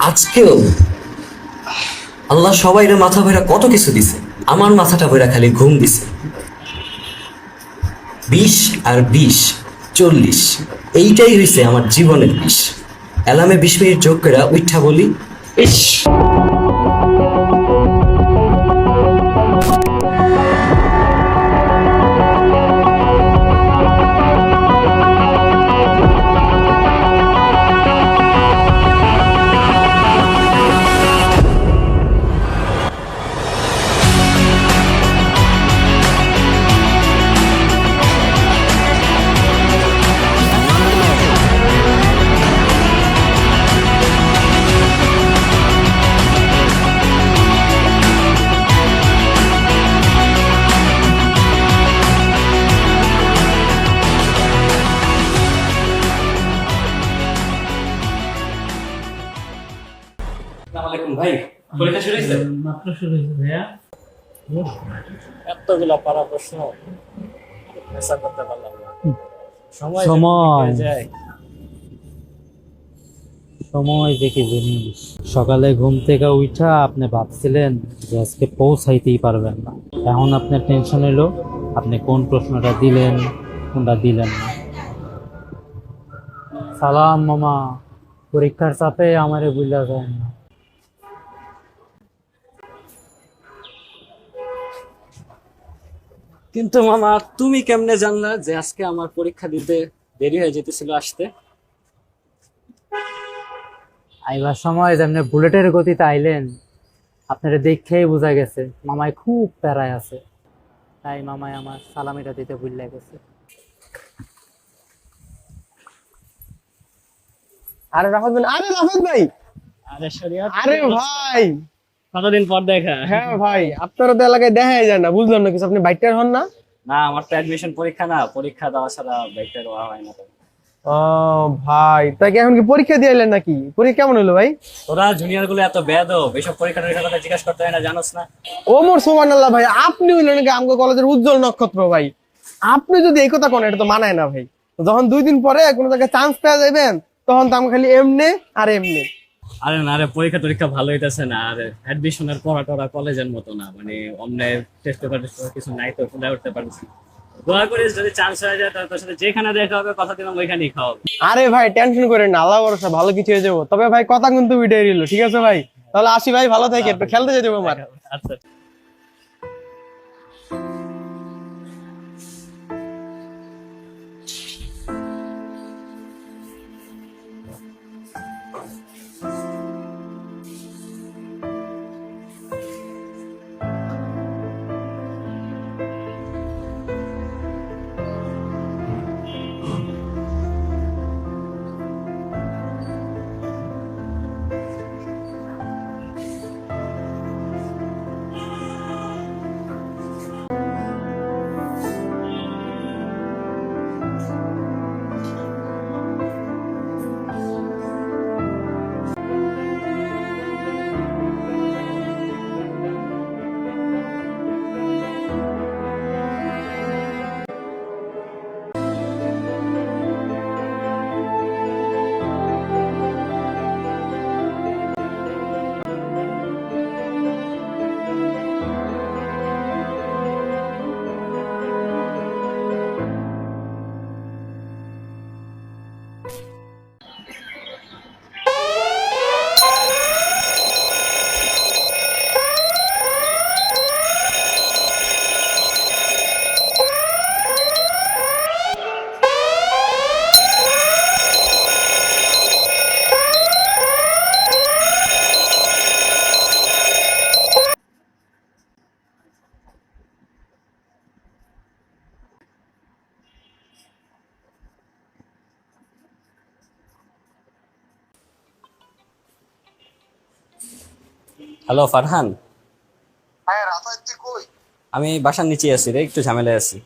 আজকেও আল্লাহ সবাইরে মাথা ভরা কত কিছু দিছে, আমার মাথাটা ভরা খালি ঘুম দিছে। 20 আর 20 40, এইটাই হইছে আমার জীবনের 20। অ্যালামে 20 মিনিট যোগ করে উঠা বলি, ইস। আসসালামু আলাইকুম ভাই, পরীক্ষা শুরু হয়েছে? মাত্র শুরু হয়েছে ভাইয়া। এতগুলা পারা প্রশ্ন মেসা করতে পারলাম না। সময় সময় দেখে জিনিস। সকালে ঘুম থেকে উঠা আপনি ভাবছিলেন যে আজকে পৌঁছাইতেই পারবেন না, এখন আপনার টেনশন এলো আপনি কোন প্রশ্নটা দিলেন কোনটা দিলেন না। সালাম মামা, পরীক্ষার চাপে আমারে বুঝলা যায় না। কিন্তু মামা তুমি কেমনে জানলা যে আজকে আমার পরীক্ষা দিতে দেরি হয়ে যেতেছিল আসতে? আইবার সময় যেমনি বুলেটের গতিতে আইলেন, আপনারা দেখেই বোঝা গেছে মামাই খুব প্যারায় আছে, তাই মামাই আমার সালামিটা দিতে ভুলে গেছে। আরে রাফাত ভাই, আরে শরিয়ত, আরে ভাই, কতদিন পর দেখা। হ্যাঁ ভাই, আপনারা তো এলাকায় দেখাই যায় না, বুঝলাম না কিছু। আপনি বাইকটার হন না? না, আমার তো অ্যাডমিশন পরীক্ষা না, পরীক্ষা দেওয়া ছাড়া বাইকটা দেওয়া হয় না তো। ও ভাই, তাই কি এখন কি পরীক্ষা দিয়ে এলেন নাকি? পরীক্ষা কেমন হলো ভাই? তোরা জুনিয়র গুলো এত বেয়াদব, এসব পরীক্ষা টরীক্ষার কথা জিজ্ঞাসা করতে হয় না, জানোস না? ও মোর সুবহানাল্লাহ ভাই, আপনি হইলেন নাকি আমগো কলেজের উজ্জ্বল নক্ষত্র ভাই। আপনি যদি এই কথা কোন, এটা তো মানায় না ভাই। যখন 2 দিন পরে কোনো জায়গায় চান্স পেয়ে যাবেন, তখন তো আমি খালি এমনে আর এমনে। আরে না রে, পরীক্ষা টরীক্ষা ভালো হইতেছে না, আর অ্যাডমিশনের পড়া টরা কলেজের মতো না, মানে অন্যের টেস্ট পেপার কিছু নাই তো, খুলে উঠতে পারছি। দোয়া করিস যদি চান্স হয়ে যায় তাহলে তোর সাথে যেখানে দেখা হবে কথা দিলাম ওইখানেই খাওয়াবে। আরে ভাই টেনশন করেন না, আল্লাহ ভরসা, ভালো কিছু হয়ে যাবো। তবে ভাই কথা কিন্তু উঠে রইল, ঠিক আছে ভাই? তাহলে আসি ভাই, ভালো থাকে, একটু খেলতে যেতে হবে আমার। আচ্ছা। হ্যালো ফারহান, হ্যাঁ রাফাত, তুই কই? আমি বাসার নিচে আছি রে, একটু ঝামেলায় আছি।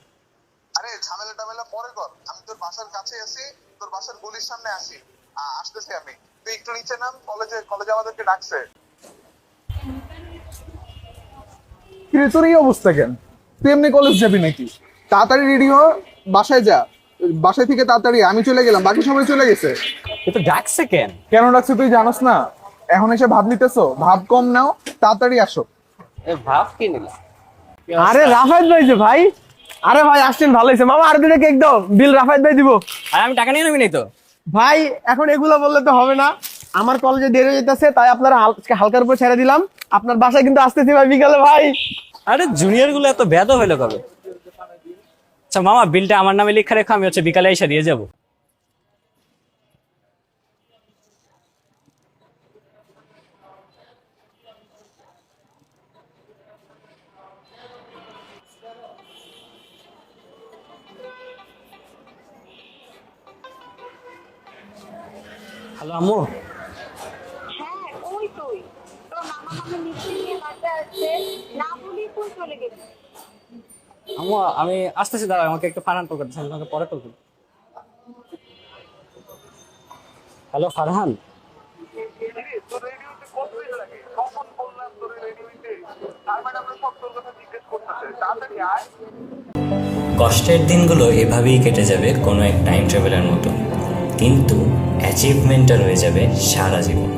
আরে ঝামেলা টামেলা পরে কর, আমি তোর বাসার কাছে আছি, তোর বাসার গলির সামনে আছি। আসতেছি আমি, তুই একটু নিচে নাম, কলেজে আমাদেরকে ডাকছে। কিরে তোর এই অবস্থা কেন? তুই এমনি কলেজ যাবি নাকি? তাড়াতাড়ি রেডি হ, বাসায় যা। বাসায় থেকে তাড়াতাড়ি, আমি চলে গেলাম, বাকি সবাই চলে গেছে। তুই তো ডাকছে কেন? কেন ডাকছে তুই জানোস না? এখন এসে ভাব নিতেছো? ভাব কম নাও, তাড়াতাড়ি আসো। ভাব কি নিলা? আরে রাফায়েত ভাই যে ভাই, আরে ভাই আসছেন, ভালো হয়েছে মামা, আর দুটো কেক দাও, বিল রাফায়েত ভাই দিব। আর আমি টাকা নিয়ে নেবি নাই তো? ভাই এখন এগুলো বললে তো হবে না, আমার কলেজে দেরি হয়ে যেতেছে, তাই আপনারা আজকে হালকার উপর ছেড়ে দিলাম। আপনার বাসায় কিন্তু আসতেছি ভাই বিকালে ভাই। আরে জুনিয়র গুলো এত ভেদ হইলো কবে? আচ্ছা মামা, বিলটা আমার নামে লিখে রেখো, আমি হচ্ছে বিকালে এসে দিয়ে যাবো। হ্যালো আম্মু। হ্যাঁ ওই তুই তোর মামা মামি মিষ্টি নিয়ে বাসায় আসছে, না বলি তুই চলে গেলি। আম্মু আমি আসতেছি, দাঁড়া, আমাকে একটু ফারহান কল করতেছি, আমি তোমাকে পরে কল করবো। হ্যালো ফারহান। তোর রেডিওতে কত লাগে? কখন বললাম তোর রেডিওতে? তার মানে আমরা সব তোর কথা জিজ্ঞেস করতেছে, তাড়াতাড়ি আয়। কষ্টের দিনগুলো এভাবেই কেটে যাবে কোনো এক টাইম ট্রাভেলের মতো, কিন্তু অ্যাচিভমেন্টটা রয়ে যাবে সারা জীবন।